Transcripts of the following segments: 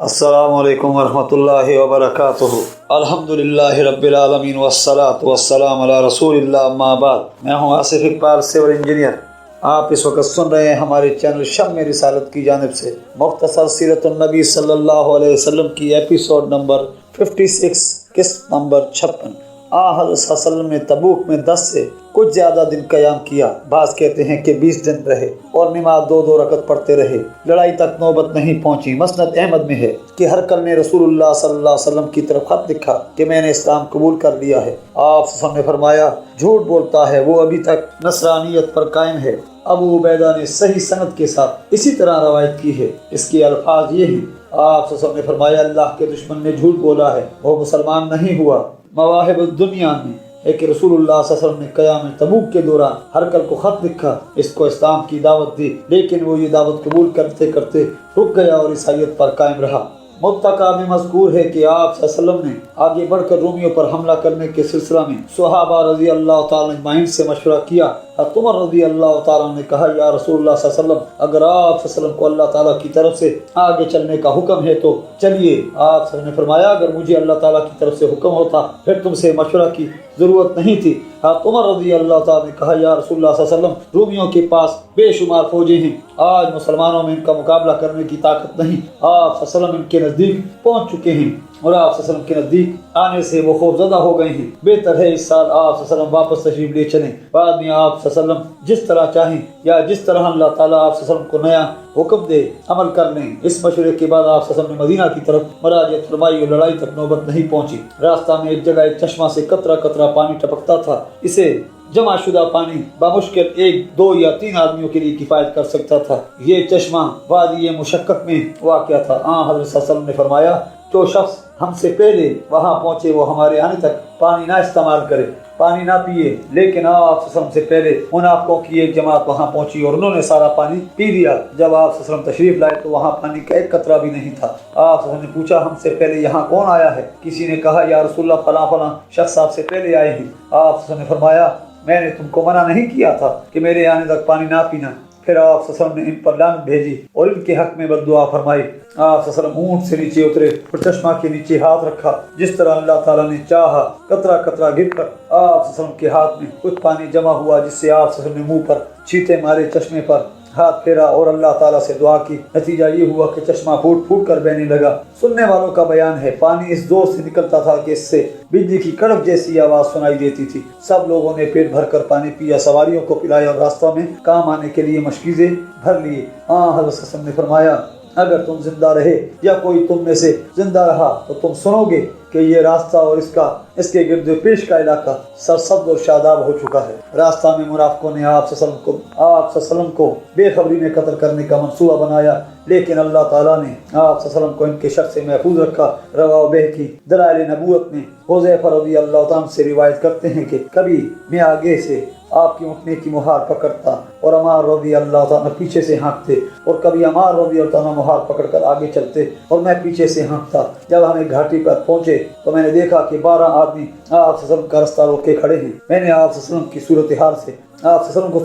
السلام علیکم ورحمۃ اللہ وبرکاتہ۔ الحمدللہ رب العالمین والصلاۃ والسلام علی رسول اللہ، اما بعد۔ میں ہوں آصف اقبال، سول انجینئر۔ آپ اس وقت سن رہے ہیں ہمارے چینل شم رسالت کی جانب سے مختصر سیرت النبی صلی اللہ علیہ وسلم کی ایپیسوڈ نمبر 56، قسط نمبر 56۔ حضرت صلی اللہ علیہ وسلم نے تبوک میں 10 سے کچھ زیادہ دن قیام کیا، بعض کہتے ہیں کہ 20 دن رہے اور نماز 2 رکعت پڑھتے رہے، لڑائی تک نوبت نہیں پہنچی۔ مسند احمد میں ہے کہ ہرقل نے رسول اللہ صلی اللہ علیہ وسلم کی طرف خط لکھا کہ میں نے اسلام قبول کر لیا ہے۔ آپ صلی اللہ علیہ وسلم نے فرمایا جھوٹ بولتا ہے، وہ ابھی تک نصرانیت پر قائم ہے۔ ابو عبیدہ نے صحیح سند کے ساتھ اسی طرح روایت کی ہے، اس کے الفاظ یہ ہیں۔ آپ صلی اللہ علیہ وسلم نے فرمایا اللہ کے دشمن نے جھوٹ بولا ہے، وہ مسلمان نہیں ہوا۔ مواہب الدنیا میں ہے کہ رسول اللہ صلی اللہ علیہ وسلم نے قیام تبوک کے دوران ہرقل کو خط لکھا، اس کو اسلام کی دعوت دی، لیکن وہ یہ دعوت قبول کرتے کرتے رک گیا اور عیسائیت پر قائم رہا۔ متقا میں مذکور ہے کہ آپ صلی اللہ علیہ وسلم نے آگے بڑھ کر رومیوں پر حملہ کرنے کے سلسلہ میں صحابہ رضی اللہ تعالیٰ اجمعین سے مشورہ کیا۔ عمر رضی اللہ تعالیٰ نے کہا یا رسول اللہ صلی اللہ علیہ وسلم، اگر آپ صلی اللہ علیہ وسلم کو اللہ تعالیٰ کی طرف سے آگے چلنے کا حکم ہے تو چلیے۔ آپ صلی اللہ علیہ وسلم نے فرمایا اگر مجھے اللہ تعالیٰ کی طرف سے حکم ہوتا پھر تم سے مشورہ کی ضرورت نہیں تھی۔ عمر رضی اللہ تعالیٰ نے کہا یا رسول اللہ صلی اللہ علیہ وسلم، رومیوں کے پاس بے شمار فوجیں ہیں، آج مسلمانوں میں ان کا مقابلہ کرنے کی طاقت نہیں۔ آپ صلی اللہ علیہ وسلم ان کے نزدیک پہنچ چکے ہیں اور آپ صلی اللہ علیہ وسلم کے نزدیک آنے سے وہ خوف زدہ ہو گئے ہیں۔ بہتر ہے اس سال آپ صلی اللہ علیہ وسلم واپس تشریف لے چلیں، بعد میں آپ صلی اللہ علیہ وسلم جس طرح چاہیں یا جس طرح اللہ تعالیٰ آپ صلی اللہ علیہ وسلم کو نیا حکم دے عمل کر لیں۔ اس مشورے کے بعد آپ صلی اللہ علیہ وسلم نے مدینہ کی طرف مراجعت فرمائی اور لڑائی تک نوبت نہیں پہنچی۔ راستہ میں ایک جگہ ایک چشمہ سے قطرہ قطرہ پانی ٹپکتا تھا، اسے جمع شدہ پانی بمشکل 1، 2 یا 3 آدمیوں کے لیے کفایت کر سکتا تھا۔ یہ چشمہ وادی مشقق میں واقع تھا۔ حضرت صلی اللہ علیہ وسلم نے فرمایا جو شخص ہم سے پہلے وہاں پہنچے وہ ہمارے آنے تک پانی نہ استعمال کرے، پانی نہ پیے۔ لیکن آپ صلی اللہ علیہ وسلم سے پہلے منافقوں کی ایک جماعت وہاں پہنچی اور انہوں نے سارا پانی پی لیا۔ جب آپ صلی اللہ علیہ وسلم تشریف لائے تو وہاں پانی کا ایک قطرہ بھی نہیں تھا۔ آپ صلی اللہ علیہ وسلم نے پوچھا ہم سے پہلے یہاں کون آیا ہے؟ کسی نے کہا یا رسول اللہ فلاں فلاں شخص آپ سے پہلے آئے ہیں۔ آپ صلی اللہ علیہ وسلم نے فرمایا میں نے تم کو منع نہیں کیا تھا کہ میرے آنے تک پانی نہ پینا؟ پھر آپ صلی اللہ علیہ وسلم نے ان پر لعنت بھیجی اور ان کے حق میں بد دعا فرمائی۔ آپ صلی اللہ علیہ وسلم اونٹ سے نیچے اترے اور چشمہ کے نیچے ہاتھ رکھا، جس طرح اللہ تعالیٰ نے چاہا قطرہ قطرہ گر کر آپ صلی اللہ علیہ وسلم کے ہاتھ میں کچھ پانی جمع ہوا، جس سے آپ صلی اللہ علیہ وسلم نے منہ پر چھینٹے مارے، چشمے پر ہاتھ پھیرا اور اللہ تعالیٰ سے دعا کی۔ نتیجہ یہ ہوا کہ چشمہ پھوٹ پھوٹ کر بہنے لگا۔ سننے والوں کا بیان ہے پانی اس زور سے نکلتا تھا کہ اس سے بجلی کی کڑک جیسی آواز سنائی دیتی تھی۔ سب لوگوں نے پیٹ بھر کر پانی پیا، سواریوں کو پلایا اور راستہ میں کام آنے کے لیے مشکیزیں بھر لیے۔ حضرت صلی اللہ علیہ وسلم نے فرمایا اگر تم زندہ رہے یا کوئی تم میں سے زندہ رہا تو تم سنو گے کہ یہ راستہ اور اس کے گرد و پیش کا علاقہ سرسبز اور شاداب ہو چکا ہے۔ راستہ میں منافقوں نے آپ صلی اللہ علیہ وسلم کو بے خبری میں قتل کرنے کا منصوبہ بنایا، لیکن اللہ تعالیٰ نے آپ صلی اللہ علیہ وسلم کو ان کے شر سے محفوظ رکھا۔ رواہ بہقی دلائل نبوت میں حذیفہ رضی اللہ تعالیٰ سے روایت کرتے ہیں کہ کبھی میں آگے سے آپ کی اٹھنے کی مہار پکڑتا اور عمار رضی اللہ تعالیٰ پیچھے سے ہانکتے، اور کبھی عمار رضی اللہ تعالیٰ مہار پکڑ کر آگے چلتے اور میں پیچھے سے ہانکتا۔ جب ہم ایک گھاٹی پر پہنچے تو میں نے دیکھا کہ 12 آدمی آپ صلی اللہ علیہ وسلم کا رستہ روک کے کھڑے ہیں۔ میں نے آپ صلی اللہ علیہ وسلم کی صورتحال سے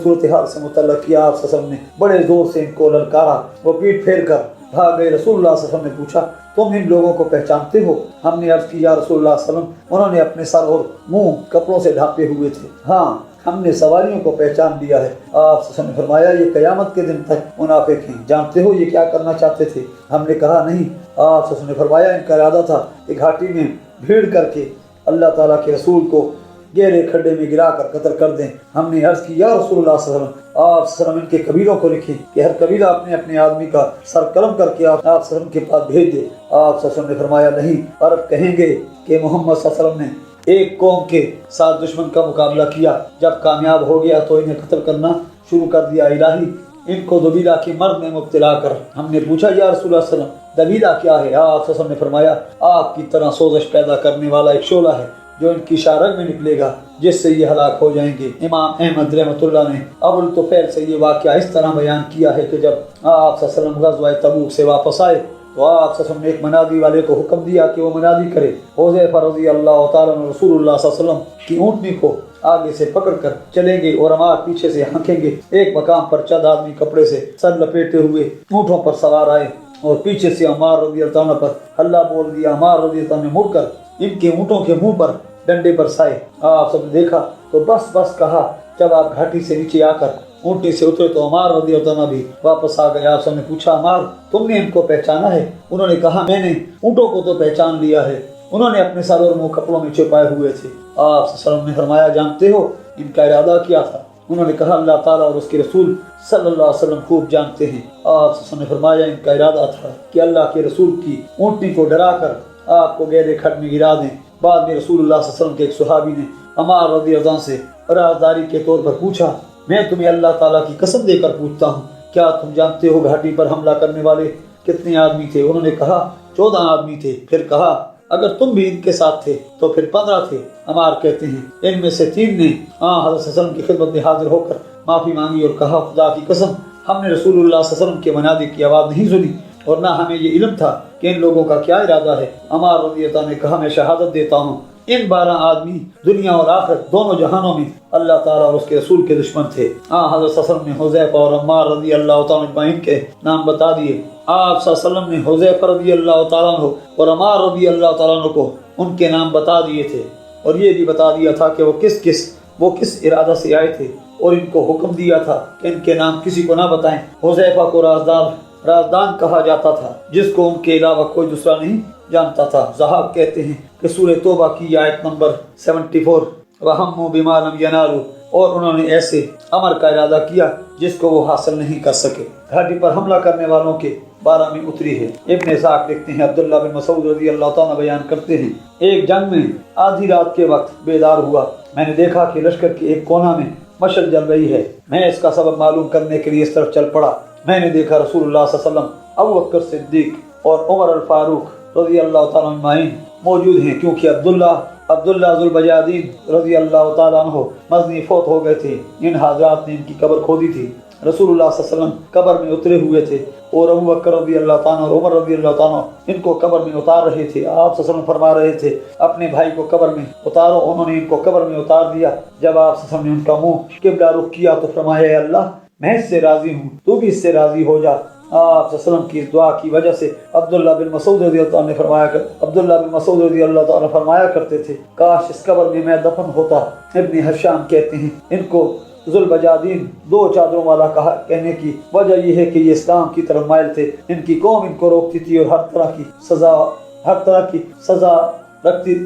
صورتحال سے متعلق کیا۔ آپ صلی اللہ علیہ وسلم نے بڑے زور سے ان کو للکارا، وہ پیٹ پھیر کر بھاگ گئے۔ رسول اللہ صلی اللہ علیہ وسلم نے پوچھا تم ان لوگوں کو پہچانتے ہو؟ ہم نے عرض کی یا رسول اللہ صلی اللہ علیہ وسلم، انہوں نے اپنے سر اور منہ کپڑوں سے ڈھانپے ہوئے تھے۔ ہاں ہم نے سواریوں کو پہچان لیا ہے۔ آپ صلی اللہ علیہ وسلم نے فرمایا یہ قیامت کے دن تک منافق ہیں، جانتے ہو یہ کیا کرنا چاہتے تھے؟ ہم نے کہا نہیں۔ آپ صلی اللہ علیہ وسلم نے فرمایا ان کا ارادہ تھا کہ گھاٹی میں بھیڑ کر کے اللہ تعالیٰ کے رسول کو گہرے کھڈے میں گرا کر قتل کر دیں۔ ہم نے عرض کی یا رسول اللہ صلی اللہ علیہ وسلم، آپ صلی اللہ علیہ وسلم ان کے قبیلوں کو لکھیں کہ ہر قبیلہ اپنے اپنے آدمی کا سر قلم کر کے آپ صلی اللہ علیہ وسلم کے پاس بھیج دے۔ آپ صلی اللہ علیہ وسلم نے فرمایا نہیں، عرب کہیں گے کہ محمد صلی اللہ علیہ وسلم نے ایک قوم کے ساتھ دشمن کا مقابلہ کیا، جب کامیاب ہو گیا تو انہیں قتل کرنا شروع کر دیا۔ الہی ان کو دبیلا کے مرض میں مبتلا کر۔ ہم نے پوچھا یا رسول اللہ صلی اللہ علیہ وسلم دبیلا کیا ہے؟ آپ صلی اللہ علیہ وسلم نے فرمایا آگ کی طرح سوزش پیدا کرنے والا ایک شعلہ ہے جو ان کی شارگ میں نکلے گا، جس سے یہ ہلاک ہو جائیں گے۔ امام احمد رحمۃ اللہ نے ابو الطفیل سے یہ واقعہ اس طرح بیان کیا ہے کہ جب آپ صلی اللہ علیہ وسلم غزوہ تبوک سے واپس آئے تو آپ صلی اللہ علیہ وسلم نے ایک منادی والے کو حکم دیا کہ وہ منادی کرے۔ حذیفہ رضی اللہ تعالیٰ عنہ رسول اللہ صلی اللہ علیہ وسلم کی اونٹنی کو آگے سے پکڑ کر چلیں گے اور عمار پیچھے سے ہانکیں گے۔ ایک مقام پر چند آدمی کپڑے سے سر لپیٹے ہوئے اونٹوں پر سوار آئے۔ اور پیچھے سے عمار رضی اللہ عنہ پر ہلہ بول دیا۔ عمار رضی اللہ عنہ نے مڑ کر ان کے اونٹوں کے منہ پر ڈنڈے برسائے۔ آپ سب نے دیکھا تو بس بس کہا۔ جب آپ گھاٹی سے نیچے آ کر اونٹی سے اترے تو عمار رضی اللہ عنہ بھی واپس آ گئے۔ آپ سب نے پوچھا عمار تم نے ان کو پہچانا ہے؟ انہوں نے کہا میں نے اونٹوں کو تو پہچان لیا ہے، انہوں نے اپنے سر اور منہ کپڑوں میں چھپائے ہوئے تھے۔ آپ صلی اللہ علیہ وسلم نے فرمایا جانتے ہو ان کا ارادہ کیا تھا؟ انہوں نے کہا اللہ تعالیٰ اور اس کے رسول صلی اللہ علیہ وسلم خوب جانتے ہیں۔ آپ صلی اللہ علیہ وسلم نے فرمایا ان کا ارادہ تھا کہ اللہ کے رسول کی اونٹنی کو ڈرا کر آپ کو گہرے کھڈ میں گرا دیں۔ بعد میں رسول اللہ صلی اللہ علیہ وسلم کے ایک صحابی نے عمار رضی اللہ عنہ سے رازداری کے طور پر پوچھا میں تمہیں اللہ تعالیٰ کی قسم دے کر پوچھتا ہوں کیا تم جانتے ہو گھاٹی پر حملہ کرنے والے کتنے آدمی تھے؟ انہوں نے کہا 14 آدمی تھے۔ پھر کہا اگر تم بھی ان کے ساتھ تھے تو پھر 15 تھے۔ عمار کہتے ہیں ان میں سے 3 نے حضرت صلی اللہ علیہ وسلم کی خدمت میں حاضر ہو کر معافی مانگی اور کہا خدا کی قسم ہم نے رسول اللہ صلی اللہ علیہ وسلم کے منادی کی آواز نہیں سنی اور نہ ہمیں یہ علم تھا کہ ان لوگوں کا کیا ارادہ ہے۔ عمار رضی اللہ عنہ نے کہا میں شہادت دیتا ہوں ان 12 آدمی دنیا اور آخرت دونوں جہانوں میں اللہ تعالیٰ اور اس کے رسول کے دشمن تھے۔ حضرت صلی اللہ علیہ وسلم نے حذیفہ اور عمار رضی اللہ تعالیٰ اجمعین کے نام بتا دیے۔ آپ صلی اللہ علیہ وسلم نے حذیفہ رضی اللہ تعالیٰ عنہ اور عمار رضی اللہ تعالیٰ عنہ کو ان کے نام بتا دیے تھے اور یہ بھی بتا دیا تھا کہ وہ کس ارادہ سے آئے تھے اور ان کو حکم دیا تھا کہ ان کے نام کسی کو نہ بتائیں۔ حذیفہ کو رازدان کہا جاتا تھا جس کو ان کے علاوہ کوئی دوسرا نہیں جانتا تھا۔ ضحاک کہتے ہیں کہ سورہ توبہ کی آیت نمبر 74 وَهَمُّوا بِمَا لَمْ يَنَالُوا اور انہوں نے ایسے امر کا ارادہ کیا جس کو وہ حاصل نہیں کر سکے۔ گھاٹی پر حملہ کرنے والوں کے بارے میں اتری ہے۔ ابن اسحاق لکھتے ہیں عبداللہ بن مسعود رضی اللہ تعالیٰ بیان کرتے ہیں ایک جنگ میں آدھی رات کے وقت بیدار ہوا، میں نے دیکھا کہ لشکر کے ایک کونا میں مشعل جل رہی ہے، میں اس کا سبب معلوم کرنے کے لیے اس طرف چل پڑا۔ میں نے دیکھا رسول اللہ صلی اللہ علیہ وسلم، ابوبکر صدیق اور عمر الفاروق رضی اللہ تعالیٰ عنہ موجود ہیں کیونکہ عبداللہ ذوالبجادین رضی اللہ تعالیٰ عنہ مزنی فوت ہو گئے تھے۔ ان حضرات نے ان کی قبر کھودی تھی۔ رسول اللہ صلی اللہ علیہ وسلم قبر میں اترے ہوئے تھے اور ابوبکر رضی اللہ تعالیٰ اور عمر رضی اللہ تعالیٰ ان کو قبر میں اتار رہے تھے۔ آپ صلی اللہ علیہ وسلم فرما رہے تھے اپنے بھائی کو قبر میں اتارو، انہوں نے ان کو قبر میں اتار دیا۔ جب آپ صلی اللہ علیہ وسلم نے ان کا منہ قبلہ رخ کیا تو فرمایا اے اللہ میں اس سے راضی ہوں، تو بھی اس سے راضی ہو جا۔ آپ صلی اللہ علیہ وسلم کی اس دعا کی وجہ سے عبداللہ بن مسعود رضی اللہ تعالیٰ فرمایا کرتے تھے کاش اس قبر میں دفن ہوتا۔ ابن حشام کہتے ہیں ان کو ذوالبجادین 2 چادروں والا کہنے کی وجہ یہ ہے کہ یہ اسلام کی طرف مائل تھے، ان کی قوم ان کو روکتی تھی اور ہر طرح کی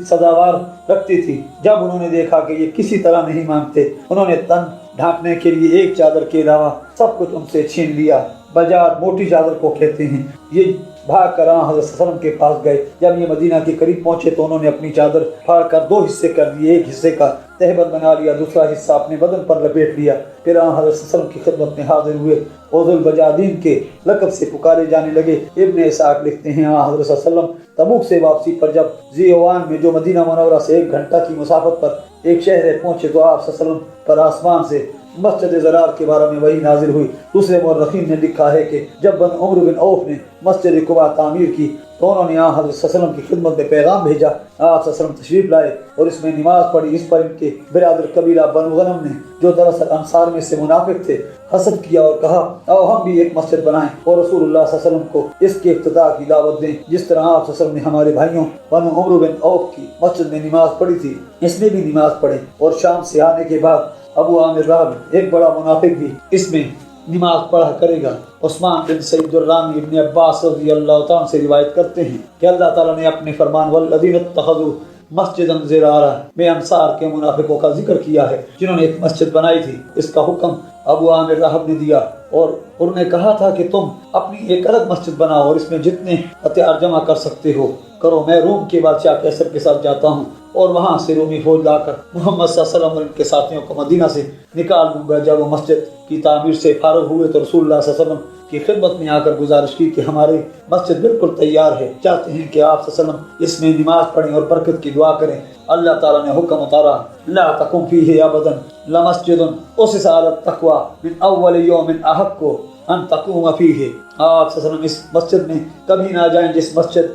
سزاوار رکھتی تھی۔ جب انہوں نے دیکھا کہ یہ کسی طرح نہیں مانتے، انہوں نے تن ڈھانپنے کے لیے ایک چادر کے علاوہ سب کچھ ان سے چھین لیا۔ بجاد موٹی چادر کو کہتے ہیں۔ یہ بھاگ کر حضرت صلی اللہ علیہ وسلم کے پاس گئے۔ جب یہ مدینہ کے قریب پہنچے تو انہوں نے اپنی چادر پھاڑ کر 2 حصے کر دیے، ایک حصے کا تہبند بنا لیا، دوسرا حصہ اپنے بدن پر لپیٹ لیا۔ پھر حضرت صلی اللہ علیہ وسلم کی خدمت میں حاضر ہوئے اور ذوالبجادین کے لقب سے پکارے جانے لگے۔ ابن اسحاق لکھتے ہیں حضرت صلی اللہ علیہ وسلم تبوک سے واپسی پر جب ذیوان میں جو مدینہ منورہ سے 1 گھنٹہ کی مسافت پر ایک شہر ہے پہنچے تو آپ صلی اللہ علیہ وسلم پر آسمان سے مسجد زرار کے بارے میں وہی نازل ہوئی۔ دوسرے مورخین نے لکھا ہے کہ جب بن عمرو بن عوف نے مسجد قباء تعمیر کی تو انہوں نے حضرت صلی اللہ علیہ وسلم کی خدمت میں پیغام بھیجا۔ آپ صلی اللہ علیہ وسلم تشریف لائے اور اس میں نماز پڑھی۔ اس پر ان کے برادر قبیلہ بنو غنم نے جو دراصل انصار میں سے منافق تھے حسد کیا اور کہا آؤ ہم بھی ایک مسجد بنائیں اور رسول اللہ صلی اللہ علیہ وسلم کو اس کے افتتاح کی دعوت دیں، جس طرح آپ صلی اللہ علیہ وسلم نے ہمارے بھائیوں بنو عمرو بن عوف کی مسجد میں نماز پڑھی تھی، اس میں بھی نماز پڑھیں۔ اور شام سے آنے کے بعد ابو عامر راہب ایک بڑا منافق بھی اس میں نماز پڑھا کرے گا۔ عثمان بن سعید الرامی ابن عباس رضی اللہ تعالیٰ سے روایت کرتے ہیں کہ اللہ تعالیٰ نے اپنے فرمان والذین اتخذوا مسجدا ضرارا میں انصار کے منافقوں کا ذکر کیا ہے جنہوں نے ایک مسجد بنائی تھی۔ اس کا حکم ابو عامر راہب نے دیا اور انہوں نے کہا تھا کہ تم اپنی ایک الگ مسجد بناؤ اور اس میں جتنے ہتھیار جمع کر سکتے ہو کرو، میں روم کے بادشاہ قیصر کے ساتھ جاتا ہوں اور وہاں سے رومی فوج لا کر محمد صلی اللہ علیہ وسلم اور ان کے ساتھیوں کو مدینہ سے نکال دوں گا۔ جب وہ مسجد کی تعمیر سے فارغ ہوئے تو رسول اللہ صلی اللہ علیہ وسلم کی خدمت میں آ کر گزارش کی کہ ہماری مسجد بالکل تیار ہے، چاہتے ہیں کہ آپ صلی اللہ علیہ وسلم اس میں نماز پڑھیں اور برکت کی دعا کریں۔ اللہ تعالیٰ نے حکم اتارا لا تقم فیہ ابدا لمسجد اسس علی التقوی من اول یوم احق ان تقوم فیہ۔ آپ صلی اللہ علیہ وسلم اس مسجد میں کبھی نہ جائیں جس مسجد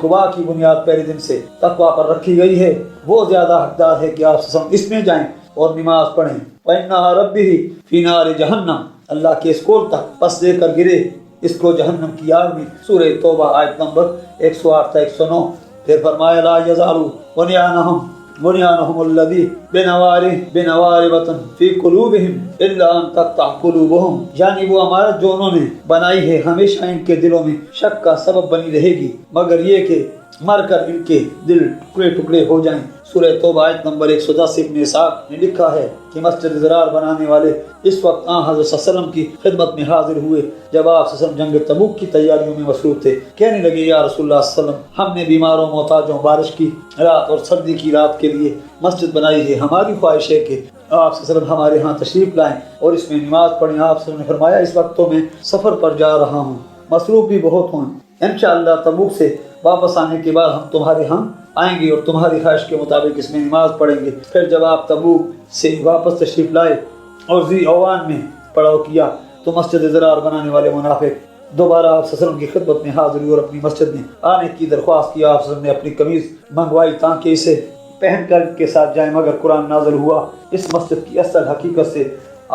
قباء کی بنیاد پہلے دن سے تقوی پر رکھی گئی ہے، وہ زیادہ حقدار ہے کہ آپ صلی اللہ علیہ وسلم اس میں جائیں اور نماز پڑھیں۔ وَإِنَّهَا رَبِّهِ فِي نَارِ جَهَنَّمَ اللہ کے اس کول تک پس دے کر گرے اس کو جہنم کی آگ میں۔ سورہ توبہ آیت نمبر 108 تا 109۔ پھر فرمایا لا یزالو بنیانہم الذی بنواربۃ فی قلوبہم الا ان تقطع قلوبہم، یعنی وہ عمارت جو انہوں نے بنائی ہے ہمیشہ ان کے دلوں میں شک کا سبب بنی رہے گی مگر یہ کہ مر کر ان کے دل ٹکڑے ٹکڑے ہو جائیں۔ سورہ توبہ آیت نمبر 110۔ ابن اسحاق نے لکھا ہے کہ مسجد ضرار بنانے والے اس وقت حضرت صلی اللہ علیہ وسلم کی خدمت میں حاضر ہوئے جب آپ صلی اللہ علیہ وسلم جنگ تبوک کی تیاریوں میں مصروف تھے۔ کہنے لگے یا رسول اللہ صلی اللہ علیہ وسلم، ہم نے بیماروں محتاجوں بارش کی رات اور سردی کی رات کے لیے مسجد بنائی ہے، ہماری خواہش ہے کہ آپ صلی اللہ علیہ وسلم ہمارے ہاں تشریف لائیں اور اس میں نماز پڑھیں۔ آپ صلی اللہ علیہ وسلم نے فرمایا اس وقت تو میں سفر پر جا رہا ہوں، مصروف بھی بہت ہوں، انشاءاللہ تبوک سے واپس آنے کے بعد ہم تمہارے ہاں آئیں گے اور تمہاری خواہش کے مطابق اس میں نماز پڑھیں گے۔ پھر جب آپ تبوک سے واپس تشریف لائے اور ذی اوان میں پڑاؤ کیا تو مسجد ضرار بنانے والے منافق دوبارہ آپ صلی اللہ علیہ وسلم کی خدمت میں حاضر ہوئے اور اپنی مسجد میں آنے کی درخواست کی۔ آپ صلی اللہ علیہ وسلم نے اپنی قمیض منگوائی تاکہ اسے پہن کر کے ساتھ جائیں، مگر قرآن نازل ہوا۔ اس مسجد کی اصل حقیقت سے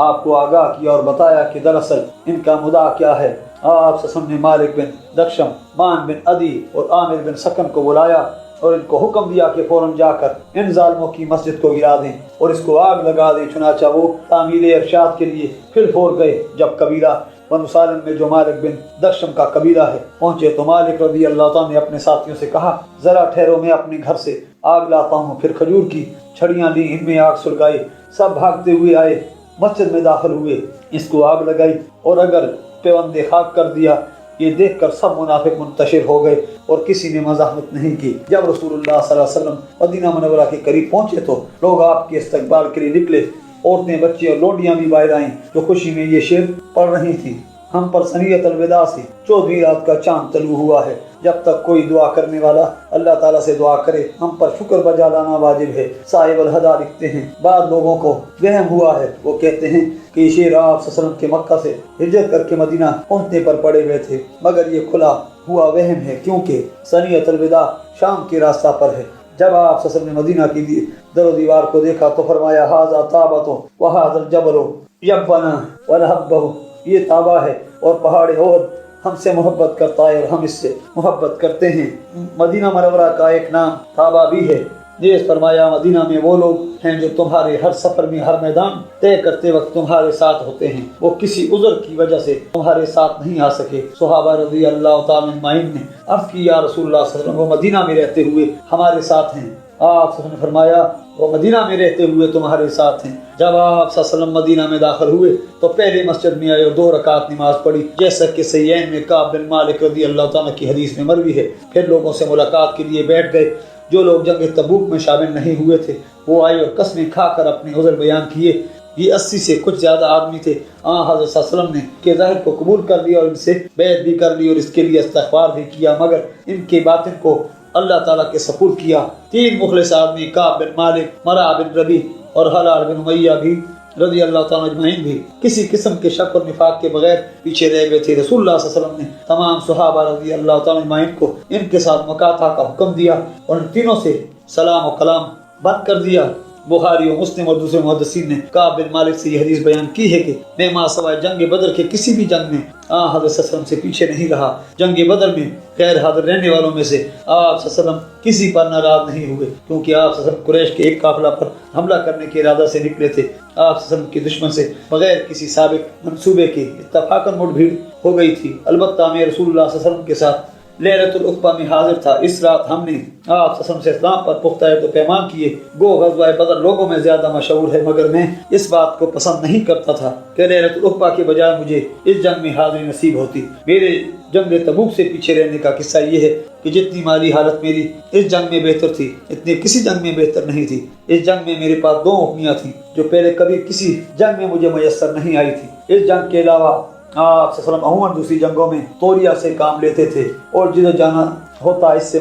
آپ کو آگاہ کیا اور بتایا کہ دراصل ان کا مدعا کیا ہے۔ آپ صلی اللہ علیہ وسلم نے مالک بن دکشم، مان بن عدی اور عامر بن سکن کو بلایا اور ان کو حکم دیا کہ فوراً جا کر ان ظالموں کی مسجد کو گرا دیں اور اس کو آگ لگا دیں۔ چنانچہ وہ تعمیل ارشاد کے لیے پھر پھور گئے۔ جب قبیلہ بنو سالم میں جو مالک بن دکشم کا قبیلہ ہے پہنچے تو مالک رضی اللہ تعالیٰ نے اپنے ساتھیوں سے کہا ذرا ٹھہرو، میں اپنے گھر سے آگ لاتا ہوں۔ پھر کھجور کی چھڑیاں لیں، ان میں آگ سلگائی، سب بھاگتے ہوئے آئے، مسجد میں داخل ہوئے، اس کو آگ لگائی اور اگر پیوندے خاک کر دیا۔ یہ دیکھ کر سب منافق منتشر ہو گئے اور کسی نے مزاحمت نہیں کی۔ جب رسول اللہ صلی اللہ علیہ وسلم مدینہ منورہ کے قریب پہنچے تو لوگ آپ کے استقبال کے لیے نکلے، عورتیں، بچے اور لونڈیاں بھی باہر آئیں جو خوشی میں یہ شعر پڑھ رہی تھیں ہم پر سنیت الوداع سے 14ویں رات کا چاند طلوع ہوا ہے، جب تک کوئی دعا کرنے والا اللہ تعالیٰ سے دعا کرے ہم پر شکر بجا لانا واجب ہے۔ صاحب الہدا لکھتے ہیں بعض لوگوں کو وہم ہوا ہے، وہ کہتے ہیں کہ یہ شعر آپ صلی اللہ علیہ وسلم کے مکہ سے ہجرت کر کے مدینہ پہنچنے پر پڑے ہوئے تھے، مگر یہ کھلا ہوا وہم ہے کیونکہ سنیت الوداع شام کے راستہ پر ہے۔ جب آپ صلی اللہ علیہ وسلم نے مدینہ کی در و دیوار کو دیکھا تو فرمایا ھذا طابۃ وھذا الجبل یبنا ونحبہ، یہ تابہ ہے اور پہاڑ احد ہم سے محبت کرتا ہے اور ہم اس سے محبت کرتے ہیں۔ مدینہ منورہ کا ایک نام تابہ بھی ہے۔ جیس فرمایا مدینہ میں وہ لوگ ہیں جو تمہارے ہر سفر میں ہر میدان طے کرتے وقت تمہارے ساتھ ہوتے ہیں، وہ کسی عذر کی وجہ سے تمہارے ساتھ نہیں آ سکے۔ صحابہ رضی اللہ تعالیٰ عنہم نے عرض کی یا رسول اللہ صلی اللہ علیہ وسلم، وہ مدینہ میں رہتے ہوئے ہمارے ساتھ ہیں۔ آپ صلی اللہ علیہ وسلم نے فرمایا وہ مدینہ میں رہتے ہوئے تمہارے ساتھ ہیں۔ جب آپ صلی اللہ علیہ وسلم مدینہ میں داخل ہوئے تو پہلے مسجد میں آئے اور 2 رکعت نماز پڑھی، جیسا کہ صحیحین میں کعب بن مالک رضی اللہ تعالیٰ کی حدیث میں مروی ہے۔ پھر لوگوں سے ملاقات کے لیے بیٹھ گئے۔ جو لوگ جنگ تبوک میں شامل نہیں ہوئے تھے وہ آئے اور قسمیں کھا کر اپنے عذر بیان کیے۔ یہ 80 سے کچھ زیادہ آدمی تھے۔ حضرت صلی اللہ علیہ وسلم نے کہ ظاہر کو قبول کر لیا اور ان سے بیعت بھی کر لی اور اس کے لیے استغفار بھی کیا، مگر ان کے باطن کو اللہ تعالیٰ کے سپرد کیا۔ 3 مخلص آدمی کعب بن مالک، مرہ بن ربیع اور ہلال بن امیہ بھی رضی اللہ تعالیٰ اجمعین بھی کسی قسم کے شک اور نفاق کے بغیر پیچھے رہ گئے تھے۔ رسول اللہ صلی اللہ علیہ وسلم نے تمام صحابہ رضی اللہ تعالیٰ اجمعین کو ان کے ساتھ مکاتھا کا حکم دیا اور ان تینوں سے سلام و کلام بند کر دیا۔ بخاری و مسلم اور دوسرے محدثین نے کعب بن مالک سے یہ حدیث بیان کی ہے کہ میں ماں سوائے جنگ بدر کے کسی بھی جنگ میں حضرت صلی اللہ علیہ وسلم سے پیچھے نہیں رہا۔ جنگ بدر میں غیر حاضر رہنے والوں میں سے آپ صلی اللہ علیہ وسلم کسی پر ناراض نہیں ہوئے کیونکہ آپ صلی اللہ علیہ وسلم قریش کے ایک قافلہ پر حملہ کرنے کے ارادہ سے نکلے تھے۔ آپ صلی اللہ علیہ وسلم کے دشمن سے بغیر کسی سابق منصوبے کے اتفاقاً مٹ بھیڑ ہو گئی تھی، البتہ میں رسول اللہ صلی اللہ علیہ وسلم کے ساتھ لیلۃ العقبہ میں حاضر تھا۔ اس رات ہم نے آپ صلی اللہ علیہ وسلم سے اسلام پر پختہ عہد و پیمان کیے۔ گو غزوہ بدر لوگوں میں زیادہ مشہور ہے، مگر میں اس بات کو پسند نہیں کرتا تھا کہ لیلۃ العقبہ کے بجائے مجھے اس جنگ میں حاضری نصیب ہوتی۔ میرے جنگ تبوک سے پیچھے رہنے کا قصہ یہ ہے کہ جتنی مالی حالت میری اس جنگ میں بہتر تھی اتنی کسی جنگ میں بہتر نہیں تھی۔ اس جنگ میں میرے پاس 2 اپنیاں تھیں جو پہلے کبھی کسی جنگ میں مجھے میسر نہیں آئی تھی۔ اس جنگ کے علاوہ آپ صلی اللہ علیہ وسلم عموماً دوسری جنگوں میں طوریہ سے کام لیتے تھے اور جدھر جانا ہوتا اس سے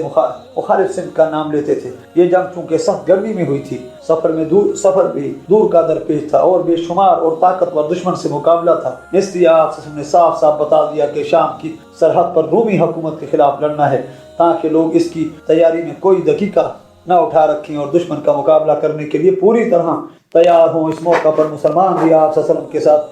مخالف سمت کا نام لیتے تھے۔ یہ جنگ چونکہ سخت گرمی میں ہوئی تھی، سفر بھی دور کا درپیش تھا اور بے شمار اور طاقتور دشمن سے مقابلہ تھا، اس لیے آپ صلی اللہ علیہ وسلم نے صاف صاف بتا دیا کہ شام کی سرحد پر رومی حکومت کے خلاف لڑنا ہے تاکہ لوگ اس کی تیاری میں کوئی دقیقہ نہ اٹھا رکھیں اور دشمن کا مقابلہ کرنے کے لیے پوری طرح تیار ہوں۔ اس موقع پر مسلمان بھی آپ صلی اللہ علیہ وسلم کے ساتھ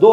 2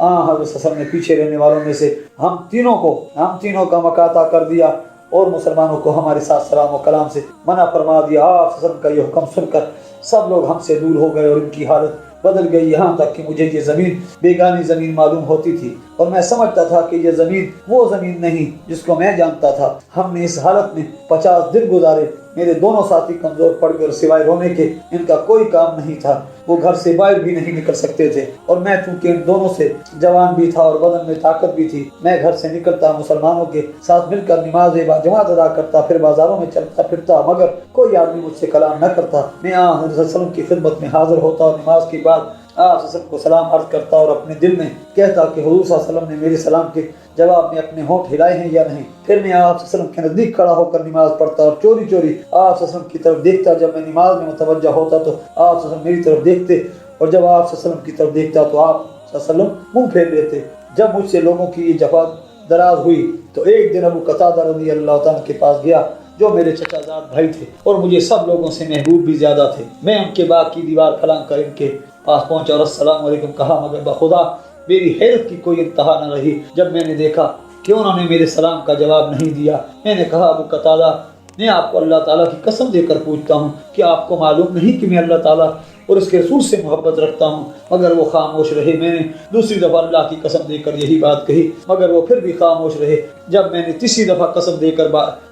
حضرت صلی اللہ علیہ وسلم نے پیچھے رہنے والوں میں سے ہم تینوں کا مکاتہ کر دیا اور مسلمانوں کو ہمارے ساتھ سلام و کلام سے منع فرما دیا۔ آپ صلی اللہ علیہ وسلم کا یہ حکم سن کر سب لوگ ہم سے دور ہو گئے اور ان کی حالت بدل گئی، یہاں تک کہ مجھے یہ زمین بیگانی زمین معلوم ہوتی تھی اور میں سمجھتا تھا کہ یہ زمین وہ زمین نہیں جس کو میں جانتا تھا۔ ہم نے اس حالت میں 50 دن گزارے۔ میرے دونوں ساتھی کمزور پڑ گئے اور سوائے رونے کے ان کا کوئی کام نہیں تھا، وہ گھر سے باہر بھی نہیں نکل سکتے تھے، اور میں چونکہ ان دونوں سے جوان بھی تھا اور بدن میں طاقت بھی تھی، میں گھر سے نکلتا، مسلمانوں کے ساتھ مل کر نماز باجماعت ادا کرتا، پھر بازاروں میں چلتا پھرتا، مگر کوئی آدمی مجھ سے کلام نہ کرتا۔ میں حضرت صلی اللہ علیہ وسلم کی خدمت میں حاضر ہوتا اور نماز کے بعد آپ صلی اللہ علیہ وسلم کو سلام عرض کرتا اور اپنے دل میں کہتا کہ حضور صلی اللہ علیہ وسلم نے میرے سلام کے جواب میں اپنے ہونٹ ہلائے ہیں یا نہیں۔ پھر میں آپ صلی اللہ علیہ وسلم کے نزدیک کھڑا ہو کر نماز پڑھتا اور چوری چوری آپ صلی اللہ علیہ وسلم کی طرف دیکھتا۔ جب میں نماز میں متوجہ ہوتا تو آپ صلی اللہ علیہ وسلم میری طرف دیکھتے، اور جب آپ صلی اللہ علیہ وسلم کی طرف دیکھتا تو آپ صلی اللہ علیہ وسلم منہ پھیر لیتے۔ جب مجھ سے لوگوں کی یہ جفا دراز ہوئی تو ایک دن ابو قتادہ رضی اللہ تعالیٰ کے پاس گیا، جو میرے چچا زاد بھائی تھے اور مجھے سب لوگوں سے محبوب بھی زیادہ تھے۔ میں ان کے باغ کی دیوار پھلانگ کر ان کے پاس پہنچا اور السلام علیکم کہا، مگر بخدا میری حیرت کی کوئی انتہا نہ رہی جب میں نے دیکھا کہ انہوں نے میرے سلام کا جواب نہیں دیا۔ میں نے کہا، ابو قتادہ، میں آپ کو اللہ تعالیٰ کی قسم دے کر پوچھتا ہوں کہ آپ کو معلوم نہیں کہ میں اللہ تعالیٰ اور اس کے رسول سے محبت رکھتا ہوں؟ مگر وہ خاموش رہے۔ میں نے دوسری دفعہ اللہ کی قسم دے کر یہی بات کہی، مگر وہ پھر بھی خاموش رہے۔ جب میں نے تیسری دفعہ قسم دے کر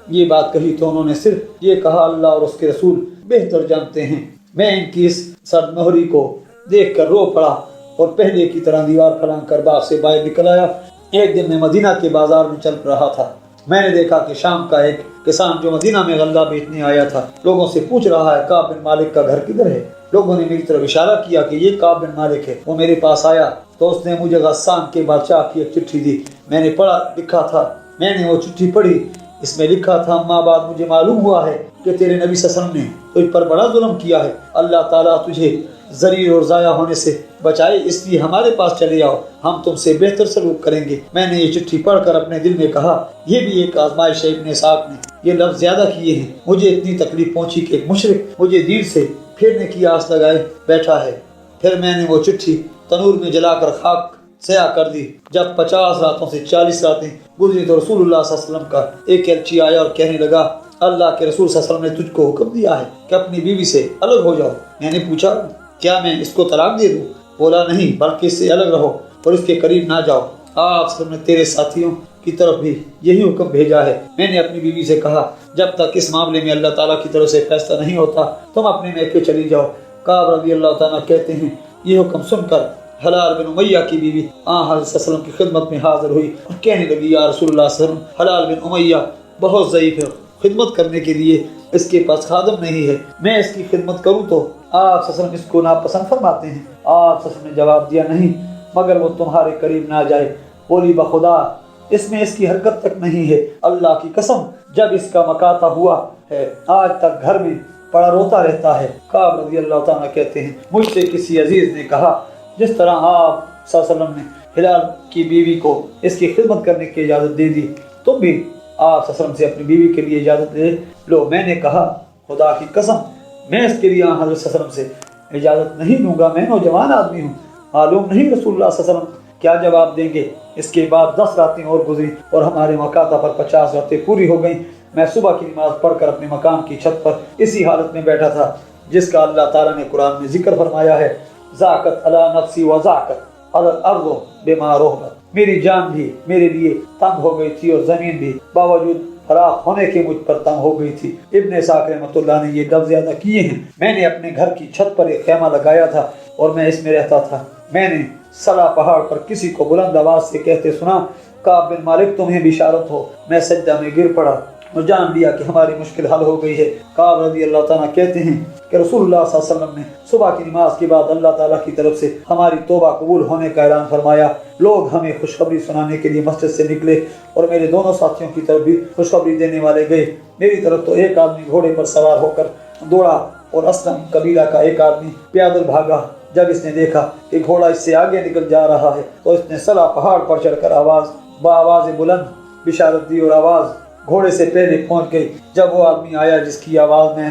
یہ بات کہی تو انہوں نے صرف یہ کہا، اللہ اور اس کے رسول بہتر جانتے ہیں۔ میں ان کی اس سرمہری کو دیکھ کر رو پڑا اور پہلے کی طرح دیوار پھلانگ کر باغ سے باہر نکل آیا۔ ایک دن میں مدینہ کے بازار میں چل رہا تھا، میں نے دیکھا کہ شام کا ایک کسان جو مدینہ میں غلہ بیچنے آیا تھا لوگوں سے پوچھ رہا ہے، کعب بن مالک کا گھر کدھر ہے؟ لوگوں نے میری طرف اشارہ کیا کہ یہ کعب بن مالک ہے۔ وہ میرے پاس آیا تو اس نے مجھے غسان کے بادشاہ کی ایک چٹھی دی۔ میں نے لکھا تھا، میں نے وہ چٹھی پڑھی، اس میں لکھا تھا، اما بعد مجھے معلوم ہوا ہے کہ تیرے نبی صلی اللہ علیہ وسلم نے تجھ پر بڑا ظلم کیا ہے، اللہ تعالیٰ تجھے ذلیل اور ضائع ہونے سے بچائے، اس لیے ہمارے پاس چلے آؤ، ہم تم سے بہتر سلوک کریں گے۔ میں نے یہ چٹھی پڑھ کر اپنے دل میں کہا، یہ بھی ایک آزمائش ہے۔ ابن اسحاق نے یہ لفظ زیادہ کیے ہیں، مجھے اتنی تکلیف پہنچی کہ ایک مشرک مجھے دین سے پھیرنے کی آس لگائے بیٹھا ہے۔ پھر میں نے وہ چٹھی تنور میں جلا کر خاک سیاہ کر دی۔ جب 50 راتوں سے 40 راتیں گزری تو رسول اللہ صلی اللہ علیہ وسلم کا ایک ایلچی آیا اور کہنے لگا، اللہ کے رسول صلی اللہ علیہ وسلم نے تجھ کو حکم دیا ہے کہ اپنی بیوی سے الگ ہو جاؤ۔ میں نے پوچھا، کیا میں اس کو طلاق دے دوں؟ بولا، نہیں، بلکہ اس سے الگ رہو اور اس کے قریب نہ جاؤ۔ آپ صلی اللہ علیہ وسلم نے تیرے ساتھیوں کی طرف بھی یہی حکم بھیجا ہے۔ میں نے اپنی بیوی سے کہا، جب تک اس معاملے میں اللہ تعالیٰ کی طرف سے فیصلہ نہیں ہوتا تم اپنے میکے چلی جاؤ۔ کعب رضی اللہ تعالیٰ کہتے ہیں، یہ حکم سن کر حلال بن امیہ کی بیوی حضرت صلی اللہ علیہ وسلم کی خدمت میں حاضر ہوئی اور کہنے لگی، یا رسول اللہ صلی اللہ علیہ وسلم، حلال بن امیہ بہت ضعیف ہے، خدمت کرنے کے لیے اس کے پاس خادم نہیں ہے، میں اس کی خدمت کروں تو آپ صلی اللہ علیہ وسلم اس کو ناپسند فرماتے ہیں؟ آپ صلی اللہ علیہ وسلم نے جواب دیا، نہیں، مگر وہ تمہارے قریب نہ جائے۔ بولی، بخدا اس میں اس کی حرکت تک نہیں ہے، اللہ کی قسم جب اس کا مکاتہ ہوا ہے آج تک گھر میں پڑا روتا رہتا ہے۔ کعب رضی اللہ تعالیٰ کہتے ہیں، مجھ سے کسی عزیز نے کہا، جس طرح آپ صلی اللہ علیہ وسلم نے ہلال کی بیوی کو اس کی خدمت کرنے کی اجازت دے دی، تم بھی آپ صلی اللہ علیہ وسلم سے اپنی بیوی کے لیے اجازت دے لو۔ میں نے کہا، خدا کی قسم میں اس کے لیے حضرت صلی اللہ علیہ وسلم سے اجازت نہیں لوں گا، میں نوجوان آدمی ہوں، معلوم نہیں رسول اللہ صلی اللہ علیہ وسلم کیا جواب دیں گے۔ اس کے بعد 10 راتیں اور گزری اور ہمارے مکاتہ پر 50 راتیں پوری ہو گئیں۔ میں صبح کی نماز پڑھ کر اپنے مکان کی چھت پر اسی حالت میں بیٹھا تھا جس کا اللہ تعالیٰ نے قرآن میں ذکر فرمایا ہے، ذاقت علی نفسی وذاقت علی الارض بما رحبت، میری جان بھی میرے لیے تنگ ہو گئی تھی اور زمین بھی باوجود فراخ ہونے کے مجھ پر تنگ ہو گئی تھی۔ ابن اسحاق رحمۃ اللہ نے یہ لفظ زیادہ کیے ہیں، میں نے اپنے گھر کی چھت پر ایک خیمہ لگایا تھا اور میں اس میں رہتا تھا۔ میں نے سلا پہاڑ پر کسی کو بلند آواز سے کہتے سنا، کعب بن مالک تمہیں بشارت ہو۔ میں سجدہ میں گر پڑا اور جان لیا کہ ہماری مشکل حل ہو گئی ہے۔ کعب رضی اللہ تعالیٰ کہتے ہیں کہ رسول اللہ صلی اللہ علیہ وسلم نے صبح کی نماز کے بعد اللہ تعالیٰ کی طرف سے ہماری توبہ قبول ہونے کا اعلان فرمایا۔ لوگ ہمیں خوشخبری سنانے کے لیے مسجد سے نکلے اور میرے دونوں ساتھیوں کی طرف بھی خوشخبری دینے والے گئے۔ میری طرف تو ایک آدمی گھوڑے پر سوار ہو کر دوڑا اور اسلم قبیلہ کا ایک آدمی پیدل بھاگا۔ جب اس نے دیکھا کہ گھوڑا اس سے آگے نکل جا رہا ہے تو اس نے سلا پہاڑ پر چڑھ کر آواز بلند بشارت دی اور آواز گھوڑے سے پہلے پہنچ گئی۔ جب وہ آدمی آیا جس کی آواز میں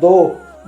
2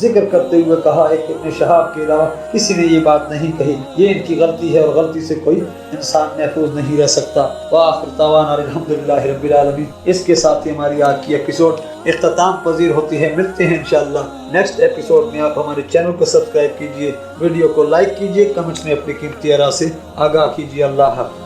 ذکر کرتے ہوئے کہا ہے کہ ابن شہاب کے علاوہ کسی نے یہ بات نہیں کہی، یہ ان کی غلطی ہے اور غلطی سے کوئی انسان محفوظ نہیں رہ سکتا۔ وآخر دعوانا الحمدللہ رب العالمین۔ اس کے ساتھ ہی ہماری آج کی ایپیسوڈ اختتام پذیر ہوتی ہے۔ ملتے ہیں انشاءاللہ نیکسٹ ایپیسوڈ میں۔ آپ ہمارے چینل کو سبسکرائب کیجئے، ویڈیو کو لائک کیجئے، کمنٹس میں اپنی قیمتی آراء سے آگاہ کیجئے۔ اللہ حافظ۔